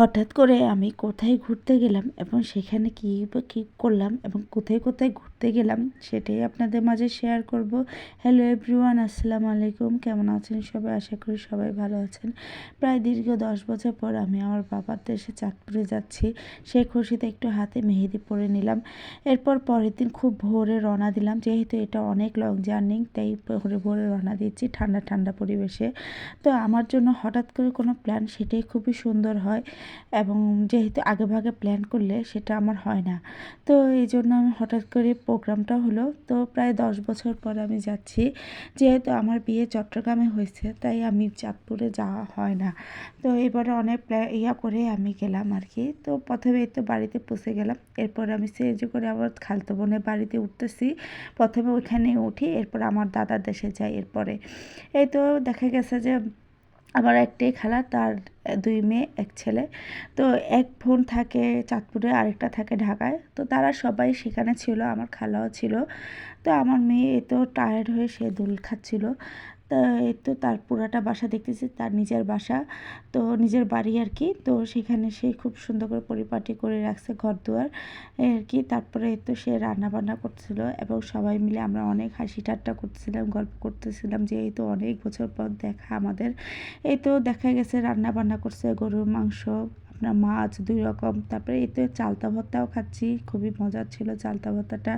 হঠাৎ করে আমি কোথায় ঘুরতে গেলাম এবং সেখানে কী কী করলাম এবং কোথায় কোথায় ঘুরতে গেলাম সেটাই আপনাদের মাঝে শেয়ার করব। হ্যালো এভরিওয়ান, আসসালামু আলাইকুম। কেমন আছেন সবাই? আশা করি সবাই ভালো আছেন। প্রায় দীর্ঘ 10 বছর পর আমি আমার বাবার দেশে চাঁদপুরে যাচ্ছি। সেই খুশিতে একটু হাতে মেহেদি পরে নিলাম। এরপর পরের দিন খুব ভোরে রওনা দিলাম, যেহেতু এটা অনেক লং জার্নি, তাই ভোরে ভোরে রওনা দিচ্ছি ঠান্ডা ঠান্ডা পরিবেশে। তো আমার জন্য হঠাৎ করে কোনো প্ল্যান সেটাই খুবই সুন্দর হয়, এবং যেহেতু আগেভাগে প্ল্যান করলে সেটা আমার হয় না। তো এই জন্য আমি হঠাৎ করে প্রোগ্রামটা হলো। তো প্রায় 10 বছর পর আমি যাচ্ছি। যেহেতু আমার বিয়ে চট্টগ্রামে হয়েছে, তাই আমি চাঁদপুরে যাওয়া হয় না। তো এবারে অনেক করে আমি গেলাম আর কি। তো প্রথমে তো বাড়িতে পৌঁছে গেলাম। এরপর আমি সিএনজি করে আবার খালতো বোনের বাড়িতে উঠতেছি। প্রথমে ওইখানে উঠি, এরপর আমার দাদার দেশে যাই। এরপরে এই তো দেখা গেছে যে আমার একটাই খালা, তার 2 মেয়ে 1 ছেলে। তো এক বোন থাকে চাঁদপুরে, আরেকটা থাকে ঢাকায়। তো তারা সবাই সেখানে ছিল, আমার খালাও ছিল। তো আমার মেয়ে তো টায়ার্ড হয়ে সে দোল খাচ্ছিল। তা এই তো তার পুরাটা বাসা দেখতেছি, তার নিজের বাসা, তো নিজের বাড়ি আর কি। তো সেখানে সে খুব সুন্দর করে পরিপাটি করে রাখছে ঘর দুয়ার আর কি। তারপরে এই তো সে রান্না বান্না করছিল এবং সবাই মিলে আমরা অনেক হাসি ঠাট্টা করতেছিলাম, গল্প করতেছিলাম, যেহেতু অনেক বছর পর দেখা আমাদের। এই তো দেখা গেছে রান্না বান্না করছে গরুর মাংস, আপনার মাছ 2 রকম। তারপরে এই তো চালতা ভর্তাও খাচ্ছি, খুবই মজার ছিল চালতা ভর্তাটা।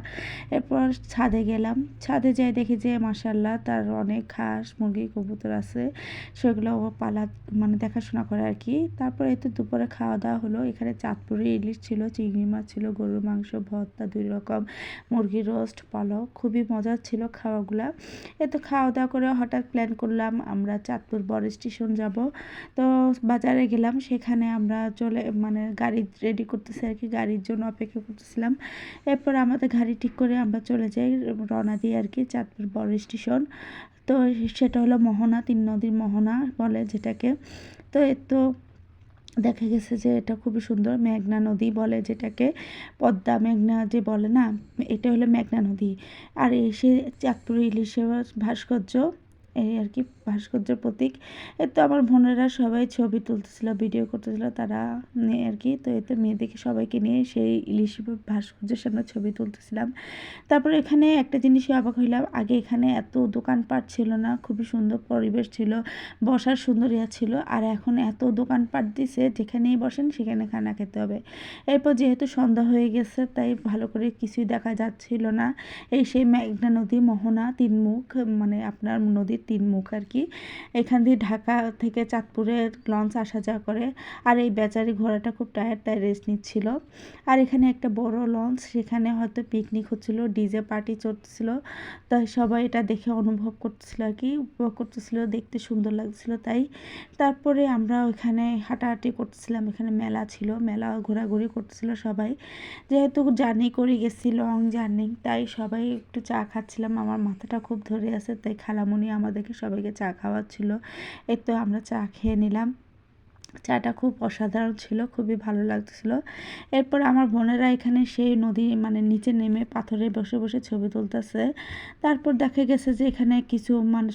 এরপর ছাদে গেলাম। ছাদে যাই দেখি যে মাশাআল্লাহ তার অনেক হাঁস মুরগি কবুতর আছে, সেগুলো ও পালা মানে দেখাশোনা করে আর কি। তারপরে এই তো দুপুরে খাওয়া দাওয়া হলো। এখানে চাঁদপুরে ইলিশ ছিল, চিংড়ি মাছ ছিল, গরুর মাংস, ভর্তা 2 রকম, মুরগির রোস্ট, পোলাও, খুবই মজার ছিল খাওয়াগুলা। এ তো খাওয়া দাওয়া করে হঠাৎ প্ল্যান করলাম আমরা চাঁদপুর বড় স্টেশন যাব। তো বাজারে গেলাম, সেখানে আমরা গাড়ি রেডি করতেছি আর কি, গাড়ির জন্য অপেক্ষা করতেছিলাম। এরপর আমাদের গাড়ি ঠিক করে আমরা চলে যাই, রওনা দিই আর কি চাঁদপুর বড় স্টেশন। তো সেটা হলো মোহনা, 3 নদীর মোহনা বলে যেটাকে। তো এই তো দেখা গেছে যে এটা খুবই সুন্দর, মেঘনা নদী বলে যেটাকে, পদ্মা মেঘনা যে বলে না, এটা হলো মেঘনা নদী। আর এসে চাঁদপুর ইলিশের ভাস্কর্য, এই আর কি ভাস্কর্যের প্রতীক। এই তো আমার বোনেরা সবাই ছবি তুলতেছিল, ভিডিও করতেছিল তারা নিয়ে আর কি। তো এই তো মেয়েদেরকে সবাইকে নিয়ে সেই ইলিশ ভাস্কর্যের সামনে ছবি তুলতেছিলাম। তারপরে এখানে একটা জিনিসই অবাক হইলাম, আগে এখানে এত দোকানপাট ছিল না, খুবই সুন্দর পরিবেশ ছিল, বসার সুন্দর ছিল। আর এখন এত দোকানপাট দিছে, যেখানেই বসেন সেখানে খানা খেতে হবে। এরপর যেহেতু সন্ধ্যা হয়ে গেছে, তাই ভালো করে কিছুই দেখা যাচ্ছিল না। এই সেই মেঘনা নদী মোহনা 3 মুখ, মানে আপনার নদীর 3 মুখ আর কি। এখান দিয়ে ঢাকা থেকে চাঁদপুরে লঞ্চ আসা যাওয়া করে। আর এই বেচারি ঘোড়াটা খুব টায়ার্ড, তাই রেস্ট নিচ্ছিল। আর এখানে একটা বড় লঞ্চ, সেখানে হয়তো পিকনিক হচ্ছিল, ডিজে পার্টি চলতেছিল। তাই সবাই এটা দেখে অনুভব করতেছিল আর কি, উপভোগ করতেছিল, দেখতে সুন্দর লাগছিল তাই। তারপরে আমরা ওইখানে হাঁটাহাঁটি করতেছিলাম, এখানে মেলা ছিল, মেলা ঘোরাঘুরি করতেছিল সবাই। যেহেতু জার্নি করে গেছি, লং জার্নি, তাই সবাই একটু চা খাচ্ছিলাম। আমার মাথাটা খুব ধরে আছে, তাই খালামণি আমাদেরকে সবাইকে চা খাওয়াচ্ছিল। এই তো আমরা চা খেয়ে নিলাম। চাটা খুব অসাধারণ ছিল, খুবই ভালো লাগছিল। এরপর আমার বোনেরা এখানে সেই নদী নিচে নেমে পাথরে বসে বসে ছবি তুলতেছে। তারপর দেখা গেছে যে এখানে কিছু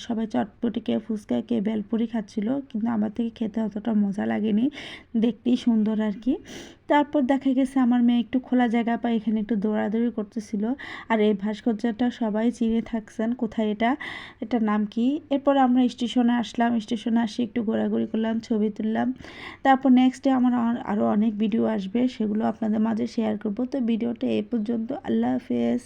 সবাই চটপটি, কে ফুচকা, কে বেলপুরি খাচ্ছিল, কিন্তু আমার থেকে খেতে অতটা মজা লাগেনি, দেখতেই সুন্দর আর কি। তারপর দেখা গেছে আমার মেয়ে একটু খোলা জায়গা পায়, এখানে একটু দৌড়াদৌড়ি করতেছিল। আর এই ভাস্কর্যটা সবাই চিনে থাকছেন কোথায় এটা, এটার নাম কি। এরপর আমরা স্টেশনে আসলাম, স্টেশনে আসি একটু ঘোরাঘুরি করলাম, ছবি তুললাম। তারপর নেক্সট ডে আমার আরও অনেক ভিডিও আসবে, সেগুলো আপনাদের মাঝে শেয়ার করব। তো ভিডিওটা এই পর্যন্ত, আল্লাহ হাফেজ।